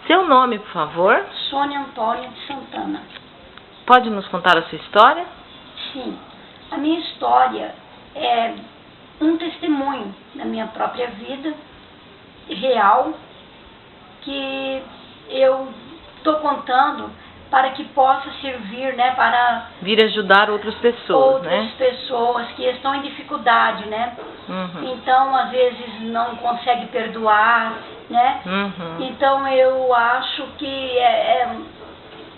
Seu nome, por favor? Sônia Antônia de Santana. Pode nos contar a sua história? Sim. A minha história é um testemunho da minha própria vida, real, que eu estou contando para que possa servir, né, para vir ajudar outras pessoas, outras pessoas que estão em dificuldade, né? Então, às vezes, não consegue perdoar, né? Então, eu acho que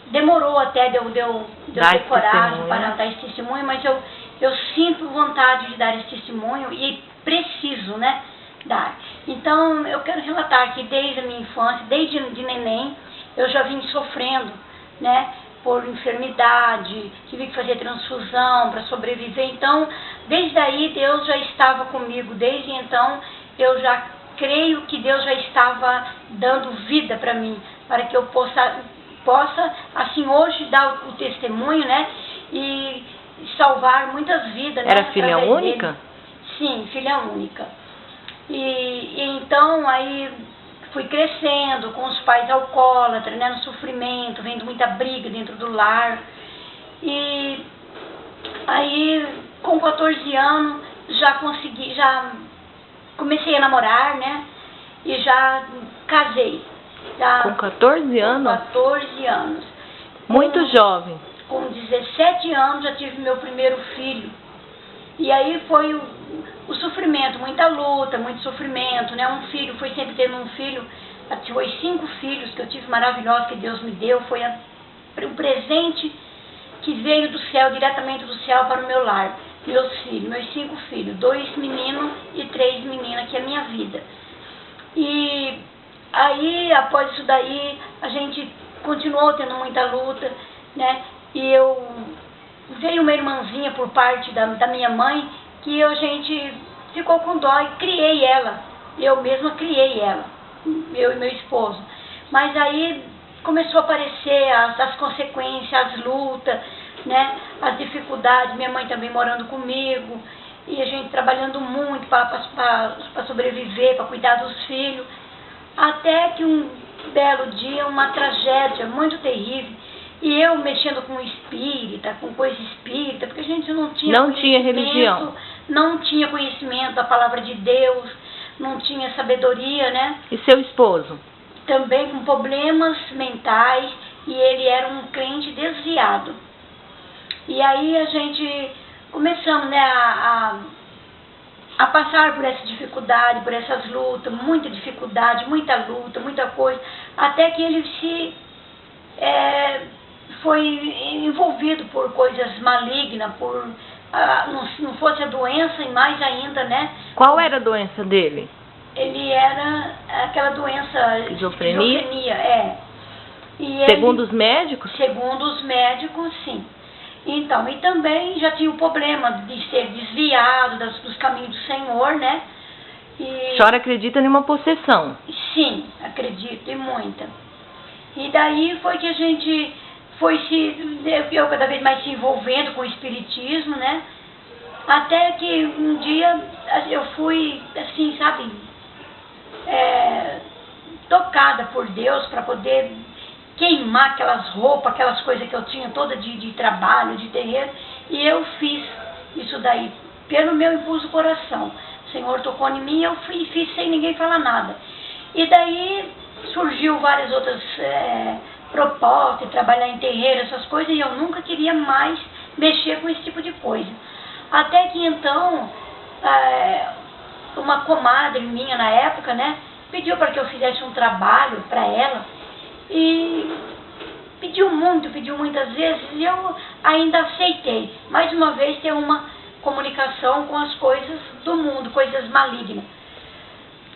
demorou até de eu ter coragem para dar esse testemunho, mas eu sinto vontade de dar esse testemunho e preciso, né, dar. Então, eu quero relatar que desde a minha infância, desde de neném, eu já vim sofrendo, né, por enfermidade, tive que fazer transfusão para sobreviver. Então, desde aí Deus já estava comigo, desde então eu já creio que Deus já estava dando vida para mim, para que eu possa assim hoje dar o testemunho, né, e salvar muitas vidas. Era filha única? Dele. Sim, filha única. E então aí fui crescendo com os pais alcoólatras, né, no sofrimento, vendo muita briga dentro do lar. E aí, com 14 anos, já comecei a namorar, né, e já casei. Com 14 anos? Com 14 anos. Muito jovem. Com 17 anos já tive meu primeiro filho. E aí foi o sofrimento, muita luta, muito sofrimento, né? Um filho, foi sempre tendo um filho, foi 5 filhos que eu tive maravilhosos que Deus me deu, foi um presente que veio do céu, diretamente do céu para o meu lar. Meus filhos, meus 5 filhos, 2 meninos e 3 meninas, que é a minha vida. E aí, após isso daí, a gente continuou tendo muita luta, né? E veio uma irmãzinha por parte da minha mãe, que a gente ficou com dó e criei ela. Eu mesma criei ela, eu e meu esposo. Mas aí começou a aparecer as consequências, as lutas, né? As dificuldades, minha mãe também morando comigo, e a gente trabalhando muito para sobreviver, para cuidar dos filhos. Até que um belo dia, uma tragédia muito terrível, e eu mexendo com espírita, com coisa espírita, porque a gente não tinha religião, não tinha conhecimento da palavra de Deus, não tinha sabedoria, né? E seu esposo? Também com problemas mentais, e ele era um crente desviado. E aí a gente começamos, né, a passar por essa dificuldade, por essas lutas, muita dificuldade, muita luta, muita coisa, até que ele foi envolvido por coisas malignas, não fosse a doença e mais ainda, né? Qual era a doença dele? Ele era aquela doença... Esquizofrenia? E segundo os médicos? Segundo os médicos, sim. Então, e também já tinha o problema de ser desviado dos caminhos do Senhor, né? A senhora acredita em uma possessão? Sim, acredito, e muita. E daí foi que a gente eu cada vez mais se envolvendo com o espiritismo, né? Até que um dia eu fui, assim, sabe, tocada por Deus para poder queimar aquelas roupas, aquelas coisas que eu tinha toda de trabalho, de terreiro, e eu fiz isso daí, pelo meu impulso do coração. O Senhor tocou em mim e eu fiz sem ninguém falar nada. E daí surgiu várias outras propostas, trabalhar em terreiro, essas coisas, e eu nunca queria mais mexer com esse tipo de coisa. Até que então, uma comadre minha na época, né, pediu para que eu fizesse um trabalho para ela, e pediu muitas vezes, e eu ainda aceitei. Mais uma vez ter uma comunicação com as coisas do mundo, coisas malignas.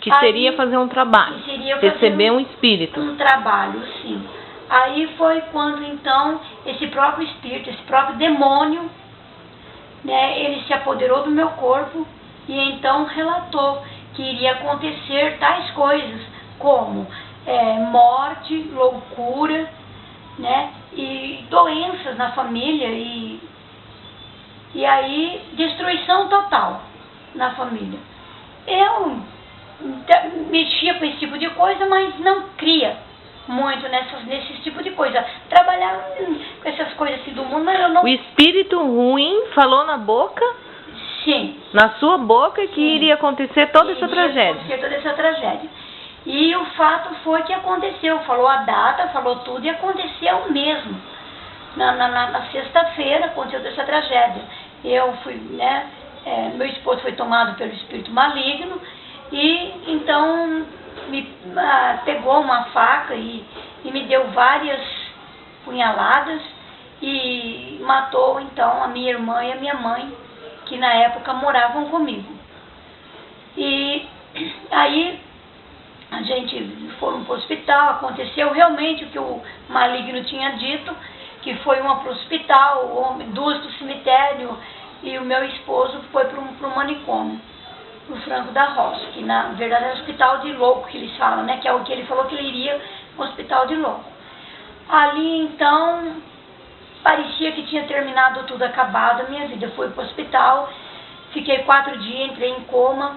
Que seria fazer um trabalho, receber um espírito. Um trabalho, sim. Aí foi quando então esse próprio espírito, esse próprio demônio, né, ele se apoderou do meu corpo e então relatou que iria acontecer tais coisas como morte, loucura, né, e doenças na família e aí destruição total na família. Eu mexia com esse tipo de coisa, mas não cria, muito nesse tipo de coisa. Trabalhar com essas coisas assim do mundo, mas eu não... O espírito ruim falou na boca? Sim. Na sua boca que Sim. Iria acontecer toda essa tragédia. Iria acontecer toda essa tragédia. E o fato foi que aconteceu. Falou a data, falou tudo e aconteceu mesmo. Na sexta-feira aconteceu essa tragédia. Eu fui, né? Meu esposo foi tomado pelo espírito maligno e então me pegou uma faca e me deu várias punhaladas e matou então a minha irmã e a minha mãe, que na época moravam comigo. E aí a gente foi para o hospital, aconteceu realmente o que o maligno tinha dito, que foi uma para o hospital, duas para o cemitério, e o meu esposo foi para o manicômio, para o Franco da Roça, que na verdade é o hospital de louco que eles falam, né? Que é o que ele falou que ele iria no hospital de louco. Ali então, parecia que tinha terminado tudo, acabado a minha vida. Eu fui para o hospital, fiquei 4 dias, entrei em coma.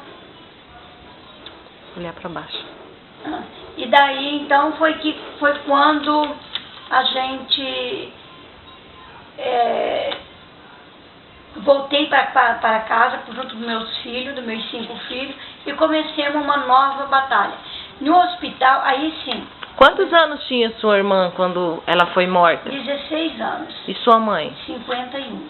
Olhar para baixo. E daí então foi quando a gente voltei para casa junto dos meus filhos, dos meus 5 filhos, e comecemos uma nova batalha. No hospital, aí sim. Quantos anos tinha sua irmã quando ela foi morta? 16 anos. E sua mãe? 51.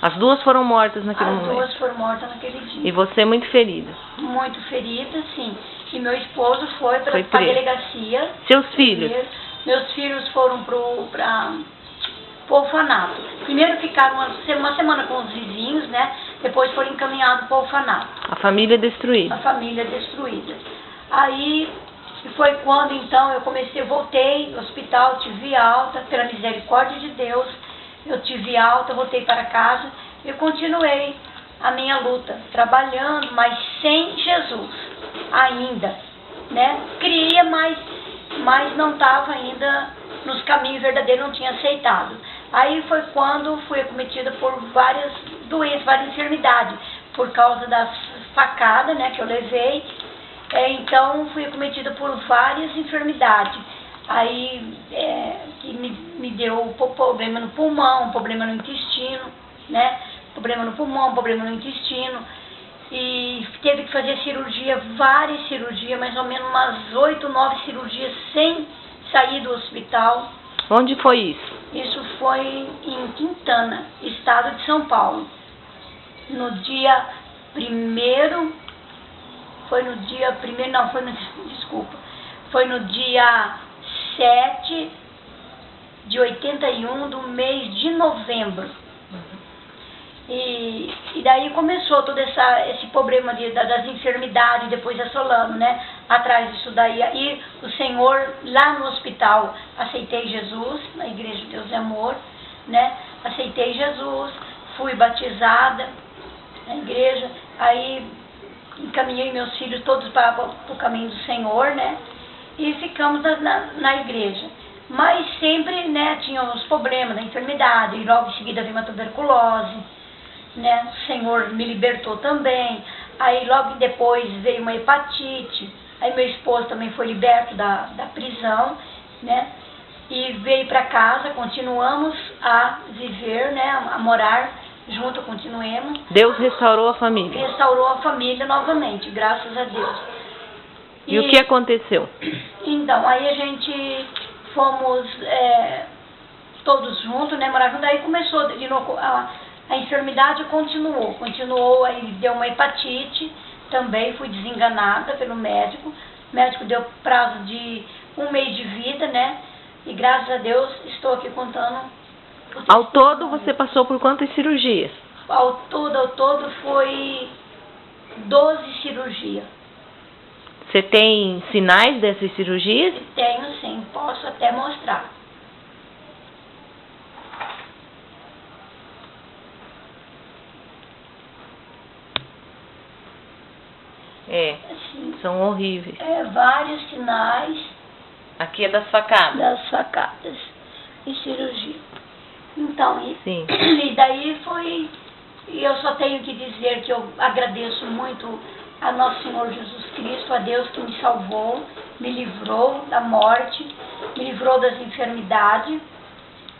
As duas foram mortas naquele momento? As duas foram mortas naquele dia. E você muito ferida? Muito ferida, sim. E meu esposo foi para a delegacia. Seus filhos? Meus filhos foram para o orfanato. Primeiro ficaram uma semana com os vizinhos, né? Depois foram encaminhados para o orfanato. A família destruída? A família destruída. Aí foi quando então voltei ao hospital, tive alta, pela misericórdia de Deus, eu tive alta, voltei para casa e continuei a minha luta, trabalhando, mas sem Jesus ainda, né? Queria, mas não estava ainda nos caminhos verdadeiros, não tinha aceitado. Aí foi quando fui acometida por várias doenças, várias enfermidades, por causa das facadas, né, que eu levei. Então fui acometida por várias enfermidades. Aí que me deu problema no pulmão, problema no intestino, né? Problema no pulmão, problema no intestino. E teve que fazer cirurgia, várias cirurgias, mais ou menos umas 8, 9 cirurgias sem sair do hospital. Onde foi isso? Isso foi em Quintana, estado de São Paulo. No dia 1º, foi no dia 7 de 81 do mês de novembro. E daí começou todo esse problema das enfermidades, depois assolando, né? Atrás disso daí. E o Senhor, lá no hospital, aceitei Jesus, na Igreja de Deus e Amor, né? Aceitei Jesus, fui batizada na igreja, aí encaminhei meus filhos todos para o caminho do Senhor, né? E ficamos na igreja. Mas sempre, né, tinha os problemas da enfermidade, e logo em seguida veio uma tuberculose, né? O Senhor me libertou também. Aí logo depois veio uma hepatite. Aí meu esposo também foi liberto da prisão, né? E veio para casa, continuamos a viver, né? A morar junto, continuemos. Deus restaurou a família? Restaurou a família novamente, graças a Deus. E o que aconteceu? Então, aí a gente fomos todos juntos, né? Morar juntos. Aí começou de novo a enfermidade, continuou, aí deu uma hepatite, também fui desenganada pelo médico. O médico deu prazo de 1 mês de vida, né? E graças a Deus estou aqui contando. Ao todo você passou por quantas cirurgias? Ao todo foi 12 cirurgias. Você tem sinais dessas cirurgias? Tenho sim, posso até mostrar. Assim, são horríveis. Vários sinais. Aqui é das facadas. Das facadas e cirurgia. Então, Sim. E daí foi, e eu só tenho que dizer que eu agradeço muito a Nosso Senhor Jesus Cristo, a Deus que me salvou, me livrou da morte, me livrou das enfermidades,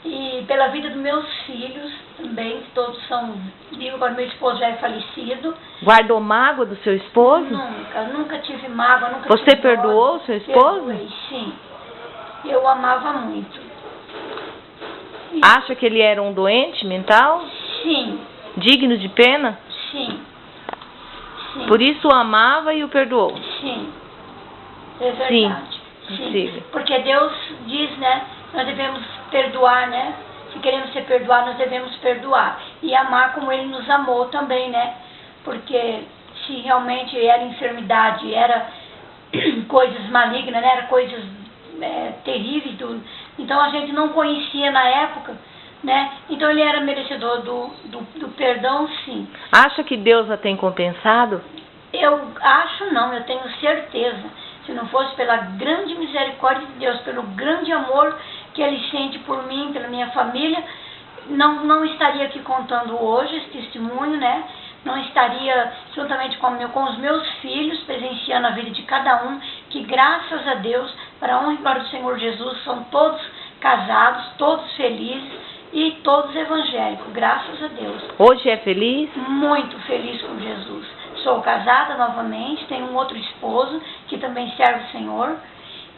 e pela vida dos meus filhos também, que todos são vivos, agora meu esposo já é falecido. Guardou mágoa do seu esposo? Nunca tive mágoa, nunca Você tive perdoou o seu esposo? Perdoei, sim. Eu o amava muito. Acha que ele era um doente mental? Sim. Digno de pena? Sim. Sim. Por isso o amava e o perdoou? Sim. É verdade. Sim. Porque Deus diz, né? Nós devemos perdoar, né? Se queremos ser perdoados, nós devemos perdoar. E amar como Ele nos amou também, né? Porque se realmente era enfermidade, era coisas malignas, né? Era coisas terríveis. Então a gente não conhecia na época, né? Então Ele era merecedor do perdão, sim. Acha que Deus a tem compensado? Eu acho não, eu tenho certeza. Se não fosse pela grande misericórdia de Deus, pelo grande amor que Ele sente por mim, pela minha família, não estaria aqui contando hoje esse testemunho, né? Não estaria juntamente com os meus filhos, presenciando a vida de cada um, que graças a Deus, para a honra e glória do Senhor Jesus, são todos casados, todos felizes e todos evangélicos, graças a Deus. Hoje é feliz? Muito feliz com Jesus. Sou casada novamente, tenho um outro esposo que também serve o Senhor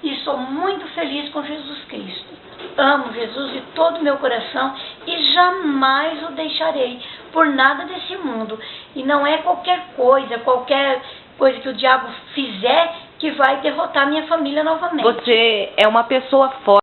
e sou muito feliz com Jesus Cristo. Amo Jesus de todo o meu coração e jamais o deixarei por nada desse mundo. E não é qualquer coisa que o diabo fizer que vai derrotar minha família novamente. Você é uma pessoa forte.